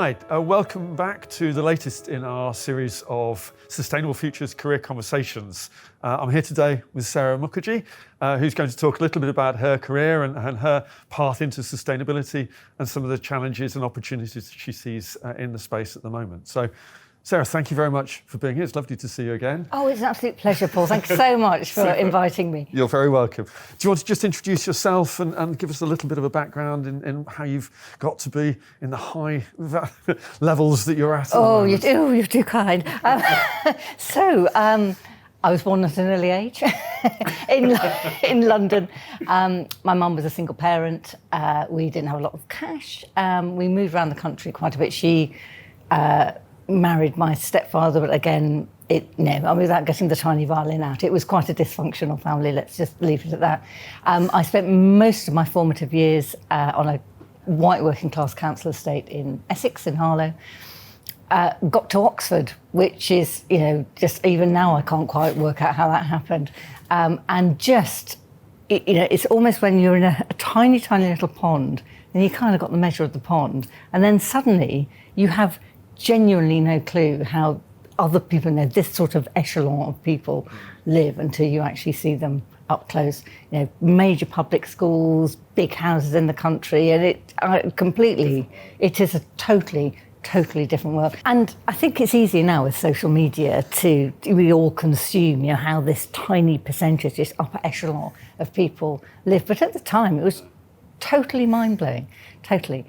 Hi, welcome back to the latest in our series of Sustainable Futures Career Conversations. I'm here today with Sarah Mukherjee, who's going to talk a little bit about her career and her path into sustainability and some of the challenges and opportunities she sees in the space at the moment. So, Sarah, thank you very much for being here. It's lovely to see you again. Oh, it's an absolute pleasure, Paul. Thanks so much for inviting me. You're very welcome. Do you want to just introduce yourself and give us a little bit of a background in how you've got to be in the high levels that you're at? Oh, you do. You're too kind. I was born at an early age in London. My mum was a single parent. We didn't have a lot of cash. We moved around the country quite a bit. She married my stepfather, but again, without getting the tiny violin out, it was quite a dysfunctional family. Let's just leave it at that. I spent most of my formative years on a white working class council estate in Essex, in Harlow. Got to Oxford, which is, just even now I can't quite work out how that happened. It's almost when you're in a tiny, tiny little pond and you kind of got the measure of the pond, and then suddenly you have genuinely no clue how other people in this sort of echelon of people live until you actually see them up close. Major public schools, big houses in the country, and it is a totally different world. And I think it's easier now with social media we all consume, how this tiny percentage, this upper echelon of people live. But at the time, it was totally mind-blowing, totally.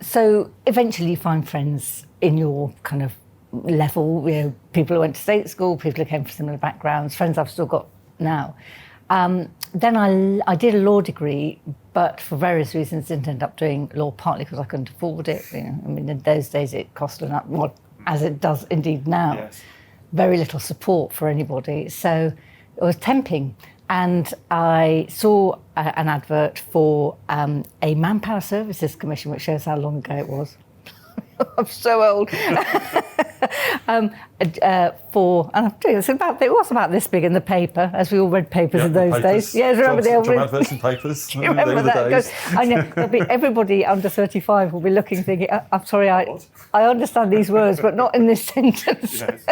So eventually you find friends in your kind of level, people who went to state school, people who came from similar backgrounds, friends I've still got now. Then I did a law degree, but for various reasons didn't end up doing law, partly because I couldn't afford it. In those days it cost as it does indeed now, yes. Very little support for anybody. So it was temping. And I saw an advert for a Manpower Services Commission, which shows how long ago it was. I'm so old. And it was about this big in the paper, as we all read papers in those days. Yeah, remember the old adverts and papers. Do you remember that? I know everybody under 35 will be looking, thinking, "I'm sorry, I understand these words, but not in this sentence." Yes.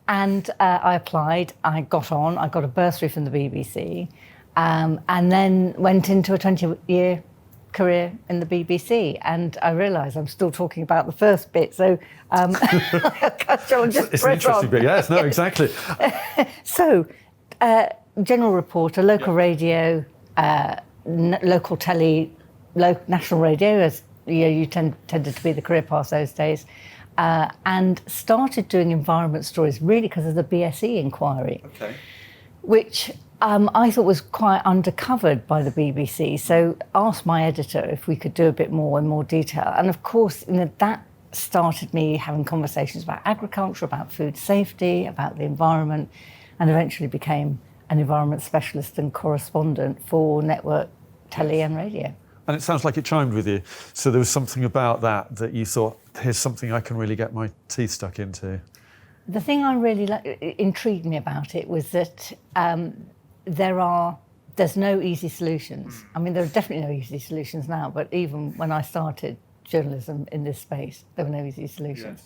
I applied. I got on. I got a bursary from the BBC, and then went into a 20-year career in the BBC, and I realise I'm still talking about the first bit, so it's an interesting bit, yes, no, exactly. So, general reporter, local radio, local telly, national radio, as you tended to be the career path those days, and started doing environment stories really because of the BSE inquiry, which I thought was quite undercovered by the BBC, so asked my editor if we could do a bit more in more detail. And of course, that started me having conversations about agriculture, about food safety, about the environment, and eventually became an environment specialist and correspondent for network telly and radio. And it sounds like it chimed with you. So there was something about that you thought, here's something I can really get my teeth stuck into. The thing I really intrigued me about it was that there's no easy solutions. I mean, there are definitely no easy solutions now, but even when I started journalism in this space, there were no easy solutions.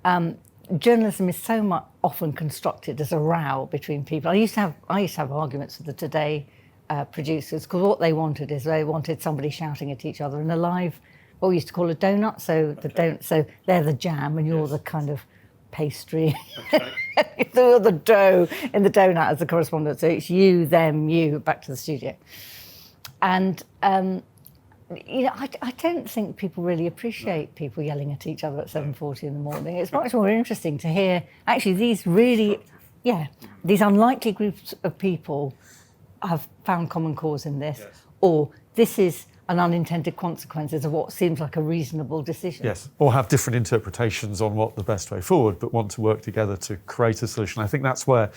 Yes. Journalism is so much often constructed as a row between people. I used to have arguments with the Today producers, because what they wanted somebody shouting at each other in a live, what we used to call a donut. So so they're the jam and you're the kind of pastry. You're the dough in the donut as the correspondent. So it's you, them, you, back to the studio. And I don't think people really appreciate people yelling at each other at 7:40 in the morning. It's much more interesting to hear actually these unlikely groups of people have found common cause in this, or this is an unintended consequences of what seems like a reasonable decision. Yes, or have different interpretations on what the best way forward, but want to work together to create a solution. I think that's what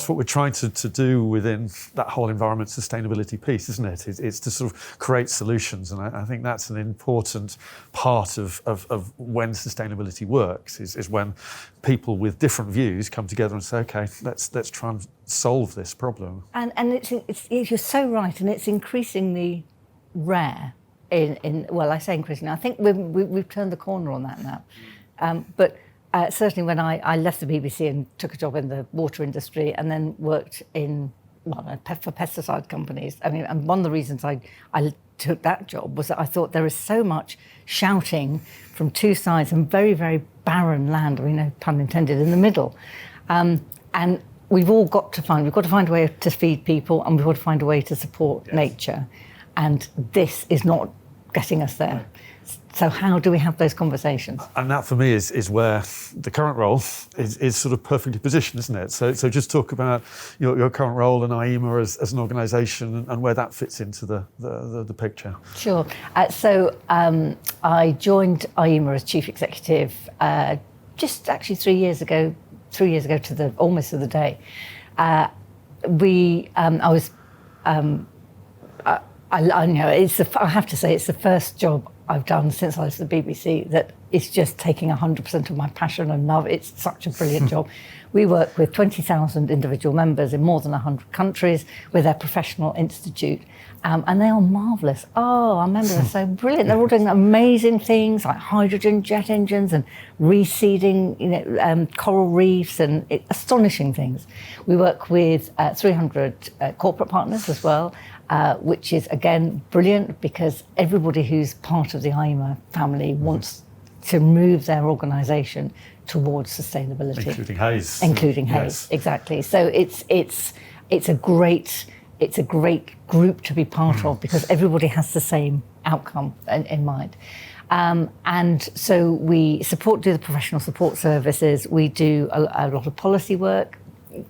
we're trying to do within that whole environment sustainability piece, isn't it? It's to sort of create solutions, and I think that's an important part of when sustainability works, is when people with different views come together and say, okay, let's try and solve this problem. And it's you're so right, and it's increasingly rare well, I say increasingly. I think we've turned the corner on that now. But certainly when I left the BBC and took a job in the water industry and then worked for pesticide companies. I mean, and one of the reasons I took that job was that I thought there is so much shouting from two sides and very, very barren land, I mean, no pun intended, in the middle. And we've got to find a way to feed people, and we've got to find a way to support nature. And this is not getting us there. So how do we have those conversations? And that for me is where the current role is sort of perfectly positioned, isn't it? So just talk about your current role and IEMA as an organisation and where that fits into the picture. Sure. I joined IEMA as chief executive just actually 3 years ago to almost to the day. I have to say it's the first job I've done since I was at the BBC that is just taking 100% of my passion and love. It's such a brilliant job. We work with 20,000 individual members in more than 100 countries with their professional institute, and they are marvellous. Oh, our members are so brilliant. They're all doing amazing things like hydrogen jet engines and reseeding, coral reefs and astonishing things. We work with 300 corporate partners as well. Which is, again, brilliant because everybody who's part of the IEMA family wants to move their organisation towards sustainability. Including Hayes, exactly. So it's a great group to be part of because everybody has the same outcome in mind. And so we do the professional support services. We do a lot of policy work,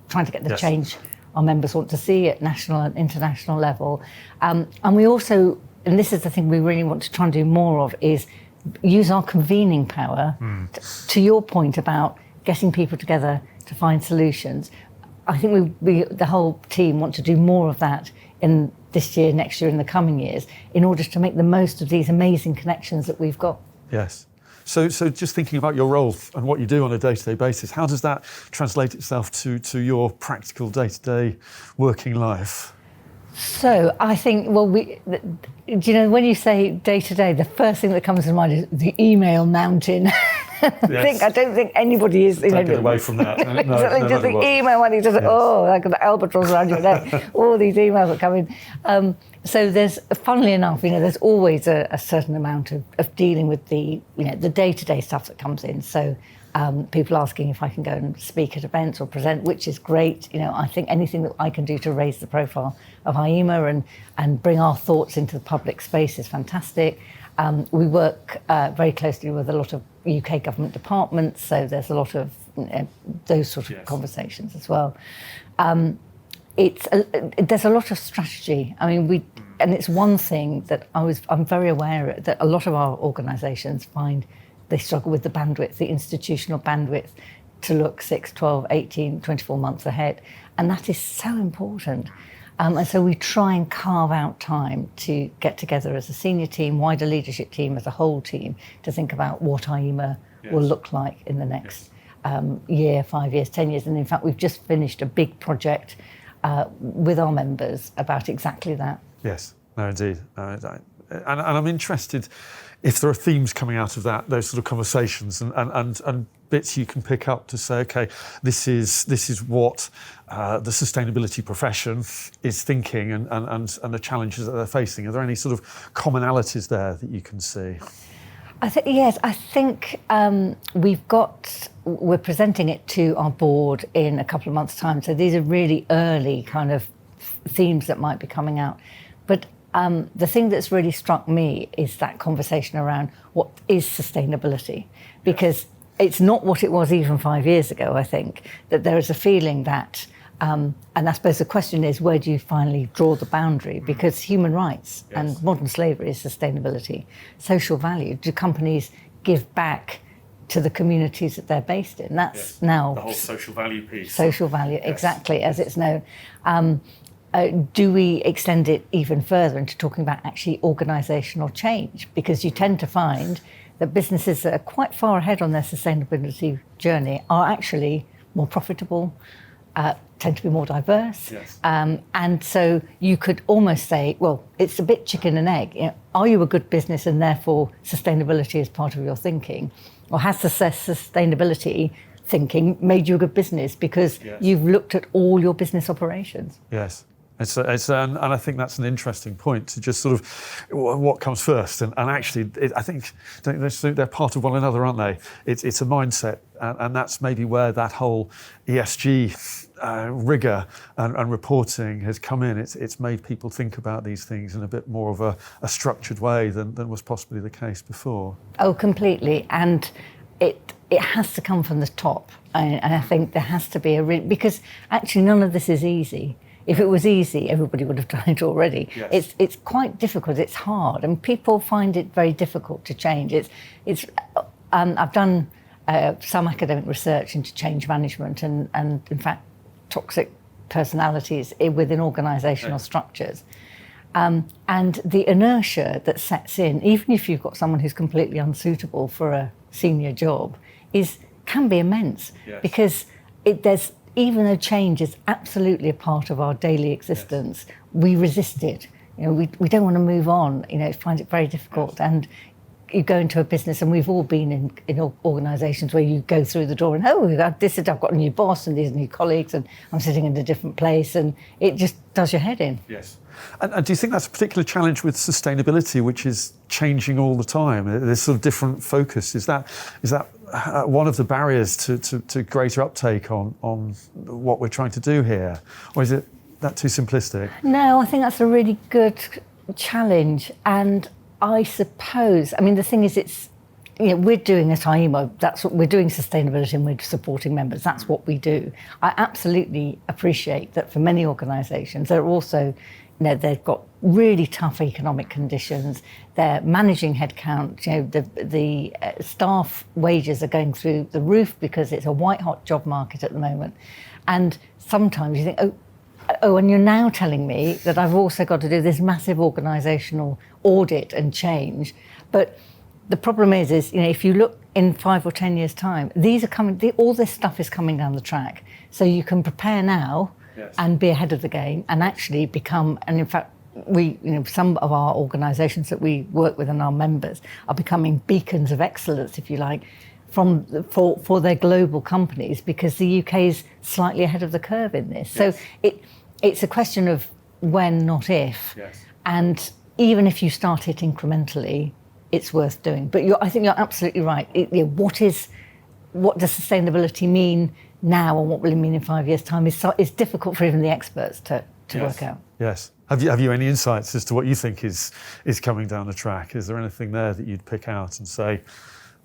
trying to get the change our members want to see at national and international level. And we also, and this is the thing we really want to try and do more of, is use our convening power, to your point about getting people together to find solutions. I think the whole team want to do more of that in this year, next year, in the coming years, in order to make the most of these amazing connections that we've got. Yes. So just thinking about your role and what you do on a day-to-day basis, how does that translate itself to your practical day-to-day working life? So I think, when you say day-to-day, the first thing that comes to mind is the email mountain. I don't think anybody is... Don't get away from that. Exactly, just the email when you just, like the albatross around your neck, all these emails that come in. So there's, funnily enough, there's always a certain amount of dealing with the day-to-day stuff that comes in. So people asking if I can go and speak at events or present, which is great. I think anything that I can do to raise the profile of IEMA and bring our thoughts into the public space is fantastic. We work very closely with a lot of UK government departments, so there's a lot of those sort of conversations as well. There's a lot of strategy. I mean, and it's one thing that I'm very aware of, that a lot of our organisations find they struggle with the bandwidth, the institutional bandwidth, to look 6, 12, 18, 24 months ahead. And that is so important. And so we try and carve out time to get together as a senior team, wider leadership team, as a whole team, to think about what IEMA will look like in the next year, 5 years, 10 years. And in fact, we've just finished a big project with our members about exactly that. Yes, no, indeed. And I'm interested if there are themes coming out of those sort of conversations and bits you can pick up to say, okay, this is what the sustainability profession is thinking and the challenges that they're facing. Are there any sort of commonalities there that you can see? I think we're presenting it to our board in a couple of months' time. So these are really early kind of themes that might be coming out. But the thing that's really struck me is that conversation around what is sustainability, because it's not what it was even 5 years ago. I think that there is a feeling that, and I suppose the question is, where do you finally draw the boundary? Because human rights and modern slavery is sustainability. Social value, do companies give back to the communities that they're based in? That's now the whole social value piece. Social value, exactly, as it's known. Do we extend it even further into talking about actually organisational change? Because you tend to find that businesses that are quite far ahead on their sustainability journey are actually more profitable, tend to be more diverse. Yes. And so you could almost say, well, it's a bit chicken and egg. You know, are you a good business and therefore sustainability is part of your thinking? Or has the sustainability thinking made you a good business because you've looked at all your business operations? Yes. And I think that's an interesting point, to just sort of what comes first. And actually, I think they're part of one another, aren't they? It's a mindset. And that's maybe where that whole ESG rigor and reporting has come in. It's made people think about these things in a bit more of a structured way than was possibly the case before. Oh, completely. And it has to come from the top. And I think there has to be because actually none of this is easy. If it was easy, everybody would have done it already. Yes. It's quite difficult. It's hard, and people find it very difficult to change. I've done some academic research into change management and in fact toxic personalities within organisational structures. And the inertia that sets in, even if you've got someone who's completely unsuitable for a senior job, can be immense. Yes. Because even though change is absolutely a part of our daily existence, we resist it. You know, we don't want to move on. You know, find it very difficult. Yes. And you go into a business, and we've all been in organisations where you go through the door and I've got a new boss and these new colleagues, and I'm sitting in a different place, and it just does your head in. Yes. And do you think that's a particular challenge with sustainability, which is changing all the time? This sort of different focus, is that one of the barriers to greater uptake on what we're trying to do here, or is it that too simplistic? No, I think that's a really good challenge, and I suppose, I mean, the thing is, we're doing at IEMA, that's what we're doing, sustainability, and we're supporting members. That's what we do. I absolutely appreciate that for many organisations, they're also, they've got really tough economic conditions. They're managing headcount. The staff wages are going through the roof because it's a white-hot job market at the moment. And sometimes you think, and you're now telling me that I've also got to do this massive organisational audit and change. But the problem is, if you look in 5 or 10 years' time, these are coming. All this stuff is coming down the track. So you can prepare now and be ahead of the game, and actually become. And in fact, some of our organisations that we work with and our members are becoming beacons of excellence, if you like, for their global companies, because the UK is slightly ahead of the curve in this. Yes. So it's a question of when, not if. Yes. And even if you start it incrementally, it's worth doing. But I think you're absolutely right. What does sustainability mean now, and what will it mean in 5 years' time is difficult for even the experts to work out. Yes. Have you any insights as to what you think is coming down the track? Is there anything there that you'd pick out and say,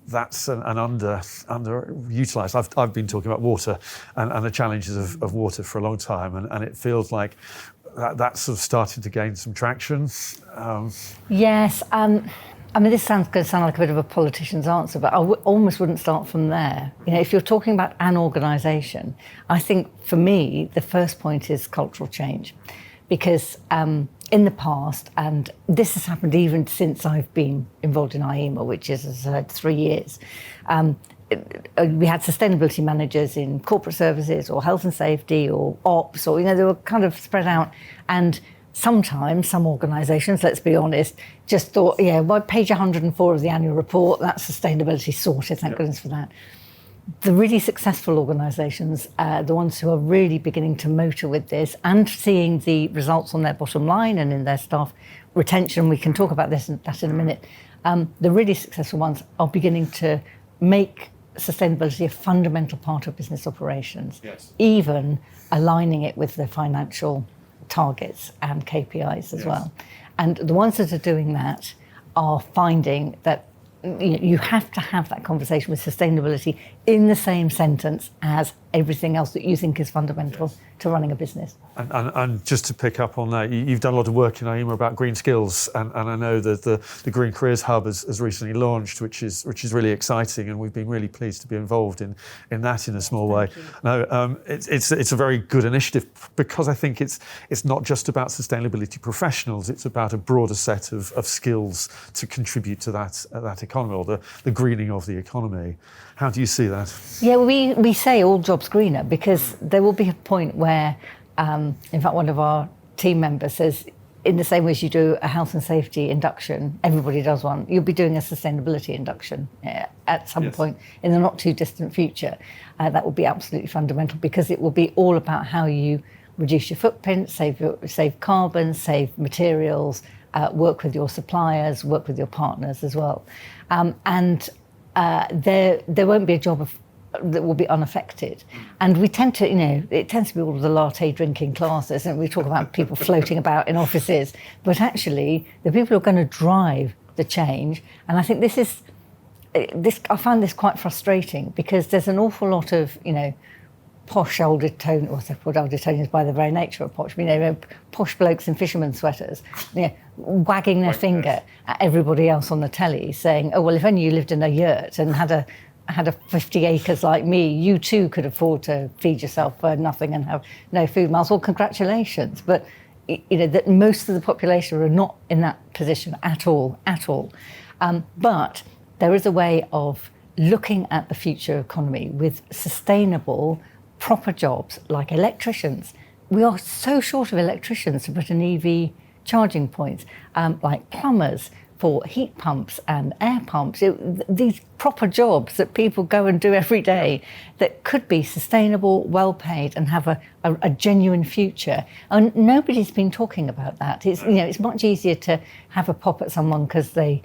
that's an underutilised? I've been talking about water and the challenges of water for a long time, and it feels like that's sort of started to gain some traction. Yes. I mean, this going to sound like a bit of a politician's answer, but I almost wouldn't start from there. If you're talking about an organisation, I think for me, the first point is cultural change. Because in the past, and this has happened even since I've been involved in IEMA, which is, as I said, 3 years, we had sustainability managers in corporate services or health and safety or ops, or, they were kind of spread out. And sometimes some organisations, let's be honest, just thought, by page 104 of the annual report, that's sustainability sorted, thank goodness for that. The really successful organisations, the ones who are really beginning to motor with this and seeing the results on their bottom line and in their staff retention, we can talk about that in a minute, the really successful ones are beginning to make sustainability a fundamental part of business operations, even aligning it with their financial targets and KPIs as well. And the ones that are doing that are finding that you have to have that conversation with sustainability in the same sentence as everything else that you think is fundamental to running a business. And just to pick up on that, you've done a lot of work in IEMA about green skills, and I know that the Green Careers Hub has recently launched, which is really exciting, and we've been really pleased to be involved in that in a small way. No, it's a very good initiative, because I think it's not just about sustainability professionals, it's about a broader set of skills to contribute to that economy, or the greening of the economy. How do you see that? Yeah, we say all jobs greener because there will be a point where, in fact, one of our team members says, in the same way as you do a health and safety induction, everybody does one, you'll be doing a sustainability induction at some point in the not too distant future. That will be absolutely fundamental because it will be all about how you reduce your footprint, save carbon, save materials, work with your suppliers, work with your partners as well. And there won't be a job that will be unaffected. And we tend to, it tends to be all of the latte drinking classes, and we talk about people floating about in offices, but actually the people who are going to drive the change, and I think I find this quite frustrating because there's an awful lot of, posh old Etonians, or they're called old Etonians by the very nature of posh, posh blokes in fishermen's sweaters, wagging their finger at everybody else on the telly saying, oh, well, if only you lived in a yurt and had a 50 acres like me, you too could afford to feed yourself for nothing and have no food miles. Well, congratulations. But, that most of the population are not in that position at all. But there is a way of looking at the future economy with sustainable, proper jobs like electricians. We are so short of electricians to put in EV charging points, like plumbers, for heat pumps and air pumps, these proper jobs that people go and do every day that could be sustainable, well paid and have a genuine future. And nobody's been talking about that. It's, it's much easier to have a pop at someone because they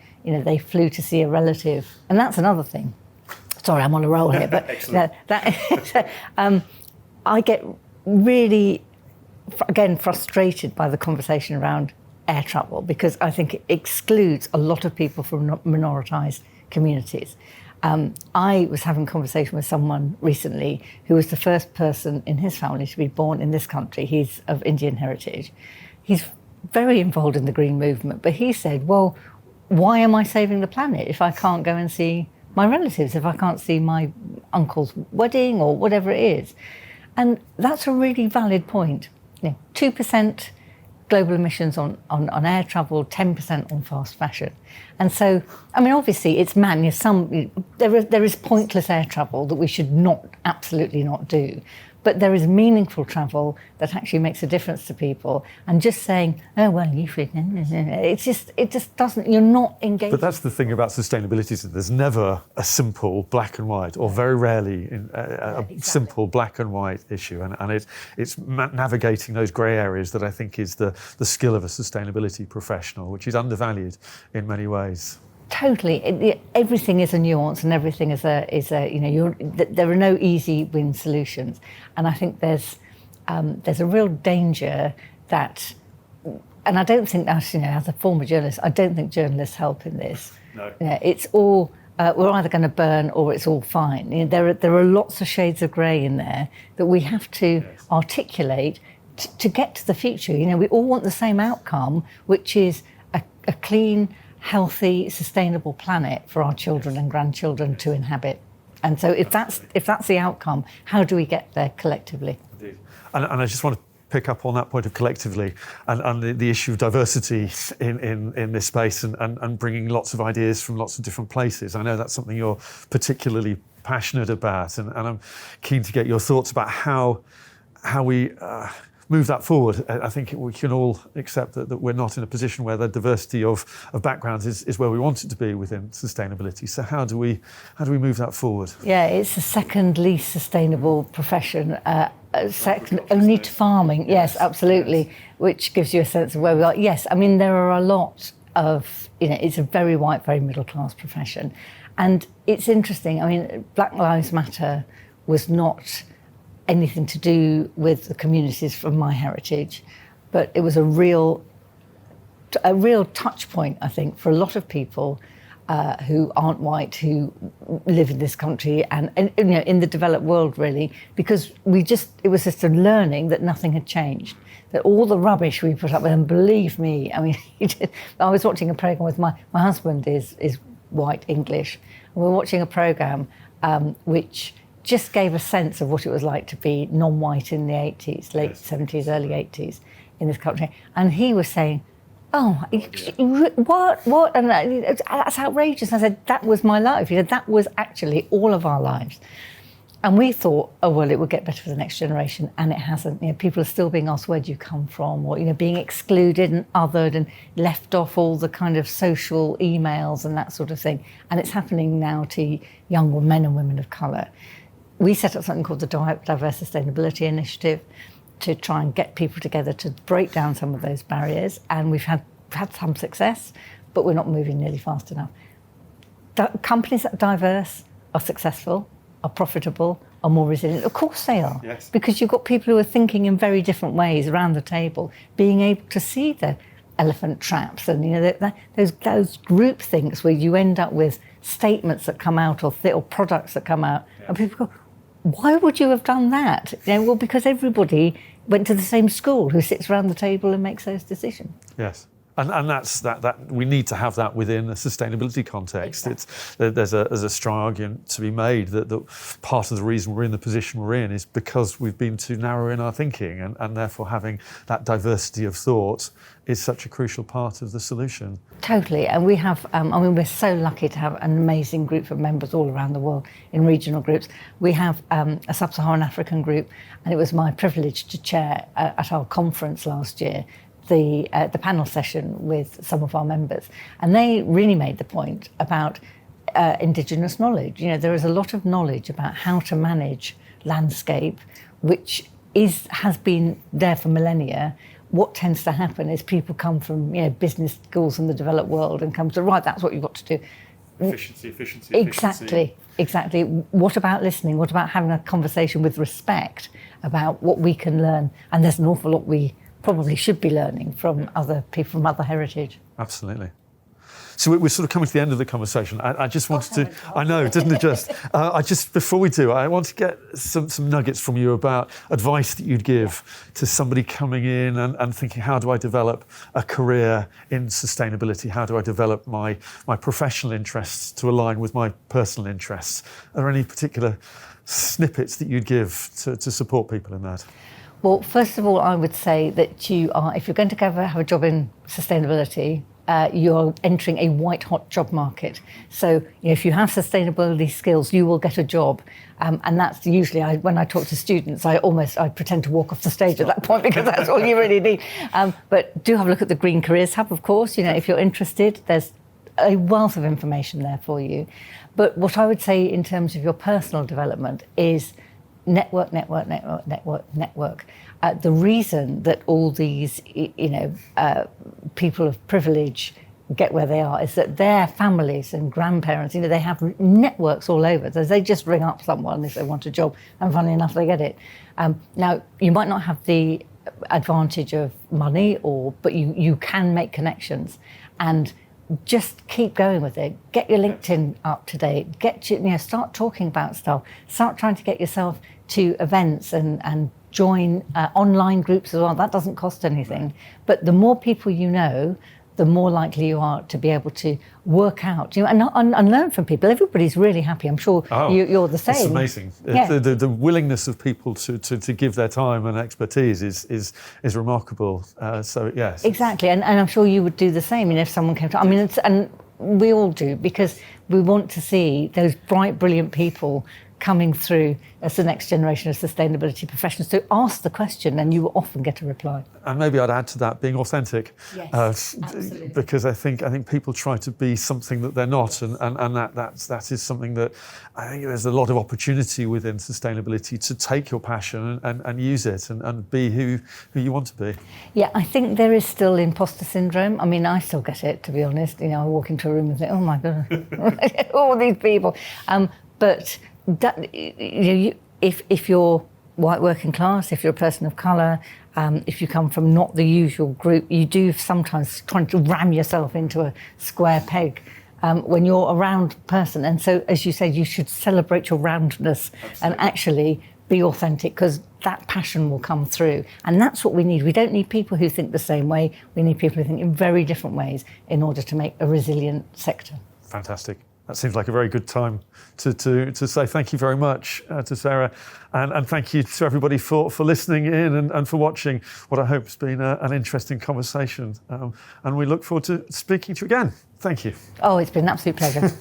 flew to see a relative. And that's another thing. Sorry, I'm on a roll here, but I get really, again, frustrated by the conversation around air travel because I think it excludes a lot of people from minoritised communities. I was having a conversation with someone recently who was the first person in his family to be born in this country. He's of Indian heritage. He's very involved in the green movement, but he said, well, why am I saving the planet if I can't go and see my relatives, if I can't see my uncle's wedding or whatever it is? And that's a really valid point. 2% global emissions on air travel, 10% on fast fashion. And so, obviously it's there is pointless air travel that we should absolutely not do. But there is meaningful travel that actually makes a difference to people. And just saying, oh, well, you should, it just doesn't, you're not engaged. But that's the thing about sustainability, is that there's never a simple black and white, or very rarely simple black and white issue. And it's navigating those grey areas that I think is the skill of a sustainability professional, which is undervalued in many ways. Totally. Everything is a nuance, and everything is there are no easy win solutions. And I think there's a real danger that, and I don't think that, as a former journalist, I don't think journalists help in this. No. It's all, we're either going to burn or it's all fine. There are lots of shades of grey in there that we have to articulate to get to the future. We all want the same outcome, which is a clean, healthy, sustainable planet for our children and grandchildren to inhabit. And so if that's the outcome, how do we get there collectively? Indeed. And I just want to pick up on that point of collectively and the issue of diversity in this space and bringing lots of ideas from lots of different places. I know that's something you're particularly passionate about, and I'm keen to get your thoughts about how we move that forward. I think we can all accept that we're not in a position where the diversity of backgrounds is where we want it to be within sustainability. So how do we move that forward? Yeah, it's the second least sustainable profession, second only to farming. Yes, absolutely, which gives you a sense of where we are. Yes, there are a lot of, it's a very white, very middle class profession. And it's interesting, Black Lives Matter was not anything to do with the communities from my heritage, but it was a real touch point, I think, for a lot of people who aren't white, who live in this country and in the developed world, really, because it was just a learning that nothing had changed, that all the rubbish we put up with, and believe me, I was watching a programme with my husband is white English, and we were watching a programme which just gave a sense of what it was like to be non-white in the 80s, late 70s, early 80s in this country. And he was saying, Oh, what? And that's outrageous. I said, that was my life. That was actually all of our lives. And we thought, oh, well, it would get better for the next generation, and it hasn't. People are still being asked, where do you come from? Or, being excluded and othered and left off all the kind of social emails and that sort of thing. And it's happening now to young men and women of colour. We set up something called the Diverse Sustainability Initiative to try and get people together to break down some of those barriers. And we've had some success, but we're not moving nearly fast enough. Companies that are diverse are successful, are profitable, are more resilient. Of course they are. Yes. Because you've got people who are thinking in very different ways around the table, being able to see the elephant traps and those group thinks where you end up with statements that come out or products that come out, and people go, why would you have done that? Well, because everybody went to the same school who sits around the table and makes those decisions. Yes. And that's that we need to have that within a sustainability context. Exactly. There's a strong argument to be made that part of the reason we're in the position we're in is because we've been too narrow in our thinking, and therefore having that diversity of thought is such a crucial part of the solution. Totally, and we have, we're so lucky to have an amazing group of members all around the world in regional groups. We have a sub-Saharan African group, and it was my privilege to chair at our conference last year the panel session with some of our members, and they really made the point about Indigenous knowledge. There is a lot of knowledge about how to manage landscape, which has been there for millennia. What tends to happen is people come from business schools in the developed world and come to, right, that's what you've got to do. Efficiency. Exactly. What about listening? What about having a conversation with respect about what we can learn? And there's an awful lot we probably should be learning from other people from other heritage. Absolutely. So we're sort of coming to the end of the conversation. I just wanted to, I know, didn't it just? Before we do, I want to get some nuggets from you about advice that you'd give to somebody coming in and thinking, how do I develop a career in sustainability? How do I develop my professional interests to align with my personal interests? Are there any particular snippets that you'd give to support people in that? Well, first of all, I would say that if you're going to go have a job in sustainability, you're entering a white-hot job market. So if you have sustainability skills, you will get a job. And that's usually, when I talk to students, I pretend to walk off the stage at that point because that's all you really need. But do have a look at the Green Careers Hub, of course. If you're interested, there's a wealth of information there for you. But what I would say in terms of your personal development is network. The reason that all these, people of privilege get where they are is that their families and grandparents, they have networks all over. So they just ring up someone if they want a job, and funnily enough, they get it. Now, you might not have the advantage of money, but you can make connections, and just keep going with it. Get your LinkedIn up to date. Start talking about stuff. Start trying to get yourself to events and join online groups as well. That doesn't cost anything. But the more people you know, the more likely you are to be able to work out, and learn from people. Everybody's really happy. I'm sure you're the same. It's amazing. Yeah. The willingness of people to give their time and expertise is remarkable. So yes, exactly. And I'm sure you would do the same. If someone came to, and we all do, because we want to see those bright, brilliant people coming through as the next generation of sustainability professionals. So ask the question and you will often get a reply. And maybe I'd add to that being authentic. Yes, absolutely. Because I think people try to be something that they're not, and that is something that I think there's a lot of opportunity within sustainability to take your passion and use it and be who you want to be. Yeah, I think there is still imposter syndrome. I still get it, to be honest. I walk into a room and think, oh my God, all these people. But that, if you're white working class, if you're a person of colour, if you come from not the usual group, you do sometimes trying to ram yourself into a square peg when you're a round person. And so, as you said, you should celebrate your roundness. Absolutely. And actually be authentic, because that passion will come through. And that's what we need. We don't need people who think the same way. We need people who think in very different ways in order to make a resilient sector. Fantastic. that seems like a very good time to say thank you very much to Sarah, and thank you to everybody for listening in and for watching what I hope has been an interesting conversation. And we look forward to speaking to you again. Thank you. Oh, it's been an absolute pleasure.